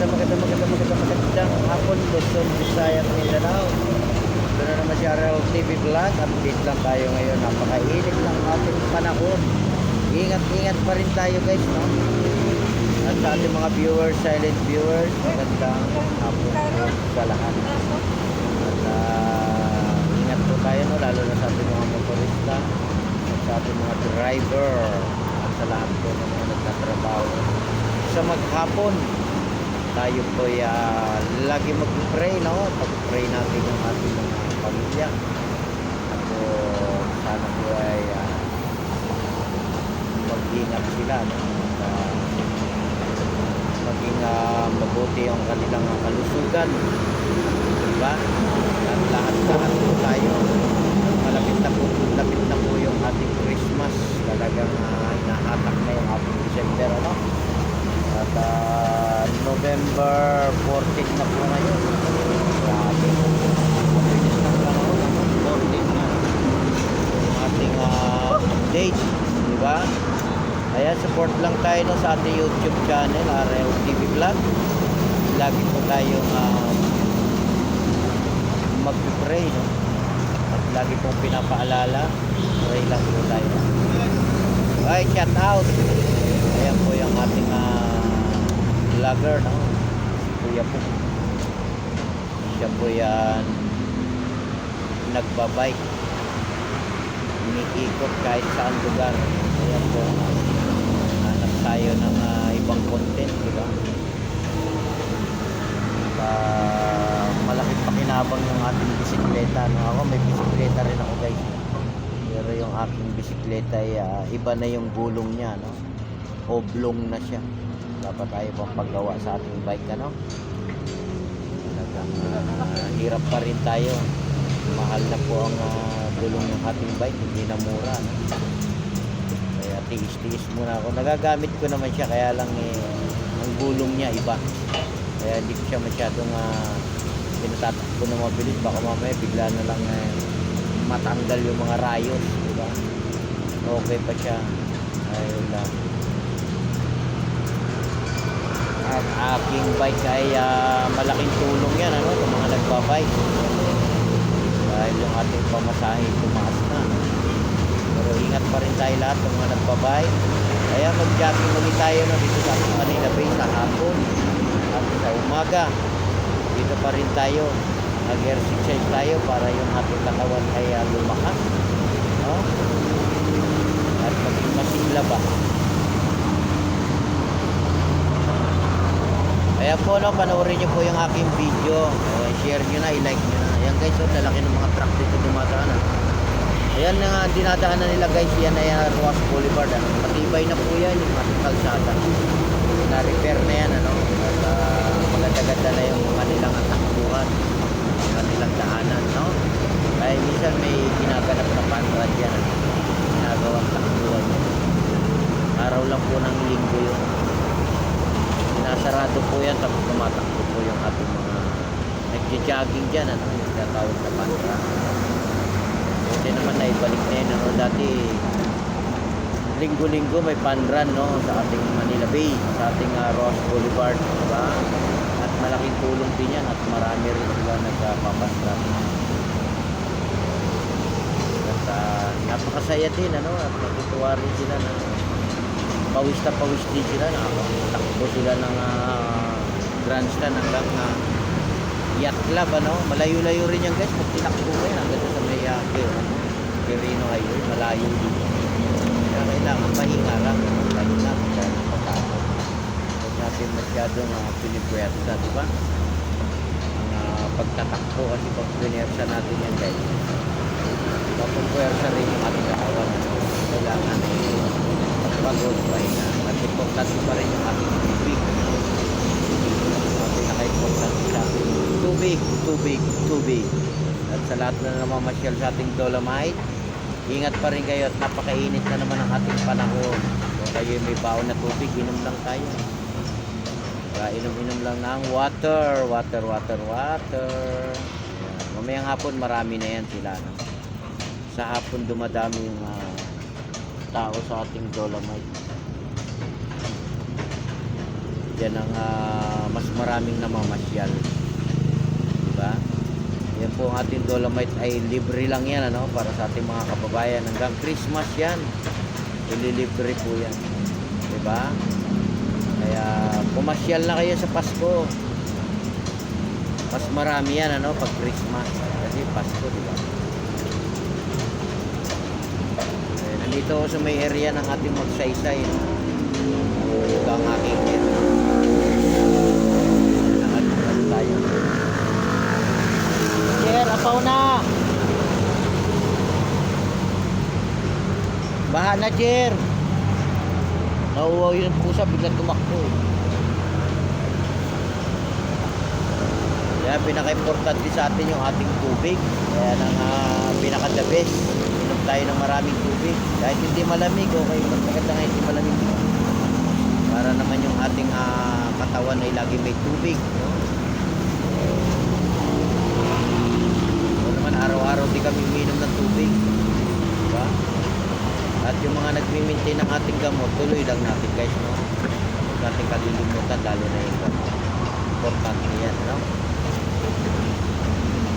magandang hapon, Luzon, Visayas, Mindanao. Ito na naman si RL TV Vlog. Update lang tayo ngayon. Napakainit ng ating panahon. Ingat pa rin tayo guys, no? At sa ating mga viewers, silent viewers, magandang hapon sa lahat. At ingat po tayo, no? Lalo na sa ating mga motorista at sa ating mga driver at sa lahat po ng mga nagtatrabaho sa maghapon. Tayo po lagi mag-pray, no? Pag-pray natin yung ating mga pamilya. Ako sana po ay mag-ingat sila, no? Maging mabuti ang kanilang kalusugan, diba? At lahat po tayo, malapit na po yung ating Christmas. Talagang hinahatak na yung ating December, ano? At November 14 na po ngayon. Grabe. Mabilis ng panahon. 14 na yung ating update, diba? Kaya support lang tayo, no, sa ating YouTube channel, RL TV Vlog. Lagi po tayong mag-pray, no? At lagi pong pinapaalala, pray lang po tayo. Okay, shout out. Ayan po yung ating vlogger, no? Kuya po. Siya po yan nagbabike. Umiikot kahit saan lugar. Ayan po. Hanap tayo ng ibang content, diba? Malaking pakinabang ng ating bisikleta, no? Ako may bisikleta rin ako guys. Pero yung aking bisikleta ay iba na yung gulong niya, no? Oblong na siya. Dapat tayo pang paggawa sa ating bike, ano? Talagang hirap pa rin tayo. Mahal na po ang gulong ng ating bike, hindi na mura, no? Kaya tiis muna ako. Nagagamit ko naman siya, kaya lang ang gulong niya iba. Kaya hindi ko siya masyadong pinatatakbo na mabilis. Baka mamaya bigla na lang matanggal yung mga rayos, diba? Okay pa siya. Ayun lang. Ang aking bike ay malaking tulong yan, ano, sa mga nagbabike. Dahil yung ating pamasahe tumaas na. Pero ingat pa rin tayo lahat ng mga nagbabike. Kaya mag-jogging ulit tayo, no, dito sa Manila Bay sa hapon at sa umaga. Dito pa rin tayo. Nag-exercise tayo para yung ating katawan ay lumakas, no? At maging masigla ba. Kaya po, no, panoorin nyo po yung aking video. Share nyo na, i-like nyo na. Ayan guys, oh, lalaki ng mga truck dito dumadaan. Ayan na dinadaanan nila guys. Yan ay Roas Boulevard. Matibay na po yan yung ating kalsada. Na-repair na yan, ano? At maganda-ganda na yung kanilang takbuhan, yung kanilang daanan, no? Kaya minsan may ginaganap na panrad yan, ginagawang takbuhan. Araw lang po ng linggo yun. Sinasarado po yan, tapos tumatakbo po yung ating mga nagja-jogging dyan, ano, yung tinatawag na panrad. Kasi naman naibalik na yun, ano, dati linggo-linggo may panrun, no, sa ating Manila Bay, sa ating Ross Boulevard, diba? At malaking tulong din yan at marami rin sila nagpapanrun. At napakasaya din, ano, at natutuwa rin sila na pawis din sila, nakakatakbo sila ng grandstand hanggang yacht club, ano. Malayo-layo rin yan guys, pag tinakbo ko yan hanggang sa may Quirino Highway, malayo din. Kaya kailangan pahinga lang, pahinga dahil pagkakot. Huwag natin masyadong pinipwersa, diba? Ang pagtatakbo kasi pag pinipwersa natin yan guys, mapupwersa rin yung ating katawan. Kailangan pagpagod, pahinga. At importante pa rin yung ating tubig. Ang pinaka-importante sa ating tubig. At sa lahat na namamasyal sa ating Dolomite, ingat pa rin kayo at napakainit na naman ang ating panahon. Kung kayo may baon na tubig, inom lang tayo. Kaya inom lang ng water. Ayan. Mamayang hapon marami na yan sila, no? Sa hapon dumadami yung tao sa ating Dolomite. Yan ang mas maraming namamasyal. Diba? Yan po ang ating Dolomite ay libre lang yan, ano, para sa ating mga kababayan. Hanggang Christmas yan. Ililibre po yan. Diba? Kaya pumasyal na kayo sa Pasko. Mas marami yan, ano, pag Christmas. Kasi Pasko, diba? Nandito ako sa may area ng ating Magsaysay, no? Ito ang aking area. Nakalimutan tayo. Jer, apaw na! Baha na, Jer! Nauuwaw yun ang pusa, biglang tumakbo. Kaya pinaka-importante sa atin yung ating tubig. Kaya nang pinaka-the best. Inom tayo ng maraming tubig. Kahit hindi malamig, okay. Mas maganda nga hindi malamig. Para naman yung ating katawan ay lagi may tubig. No? So naman araw-araw di kami uminom ng tubig. Diba? At yung mga nagmi-maintain ng ating gamot, tuloy lang natin guys. No? Huwag natin kalilimutan, lalo na yung gamot. Importante yan. No?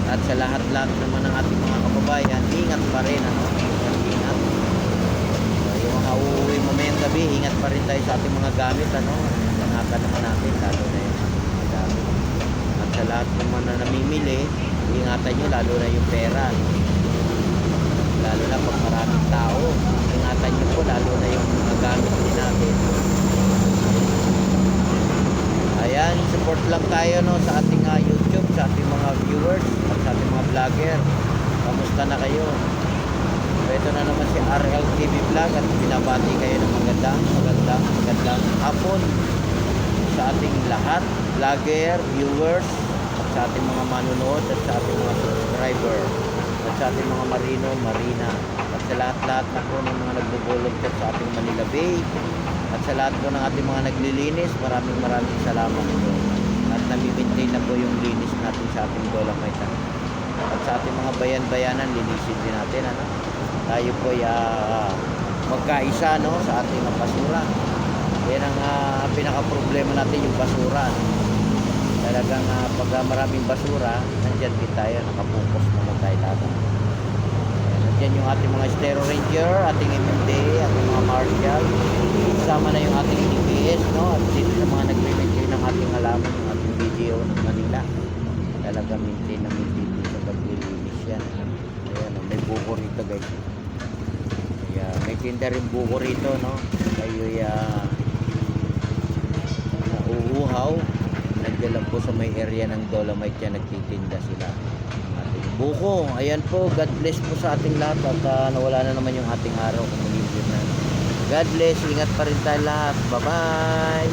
At sa lahat-lahat naman ng ating mga kababayan, ingat pa rin, ano? Ingat. So, yung mga uuwi mamayang gabi, ingat pa rin tayo sa ating mga gamit, ano? Ingatan naman natin, lalo na yung mga gamit. At sa lahat naman na namimili, ingatan nyo, lalo na yung pera. Lalo na pag maraming tao, ingatan nyo po, lalo na yung mga gamit din natin. Ayan, support lang tayo, no, sa ating YouTube, sa ating mga viewers, at sa ating mga vlogger. Kamusta na kayo? So, ito na naman si RL TV Vlog at binabati kayo ng magandang hapon sa ating lahat, vlogger, viewers, at sa ating mga manunood, at sa ating mga subscriber, at sa ating mga marina, at sa lahat-lahat na po ng mga nagbubulog sa ating Manila Bay. At sa lahat po ng ating mga naglilinis, maraming salamat po. At nami-maintain na po yung linis natin sa ating Dolomite. At sa ating mga bayan-bayanan, linisin din natin. Ano? Tayo po ay magkaisa, no, sa ating basura. Yan ang pinaka-problema natin, yung basura. Talagang pag maraming basura, nandyan din tayo, nakapukos naman tayo lahat. Yan yung ating mga Stero Ranger, ating MMD, ating mga Marshall. Kasama na yung ating DPS, no? At dito sa mga nagme-maintain ng ating halaman, yung ating BGO ng Manila. Talaga maintain na maintain sa paglilinis yan. Ayan, may buko rito guys. Kaya may tinda rin buko rito, no? Kayo nauuhaw. Nagdala po sa may area ng Dolomite yan, nagtitinda sila. Buko, ayan po, God bless po sa ating lahat at nawala na naman yung ating araw kung maligid na. God bless, ingat pa rin tayo lahat. Bye-bye!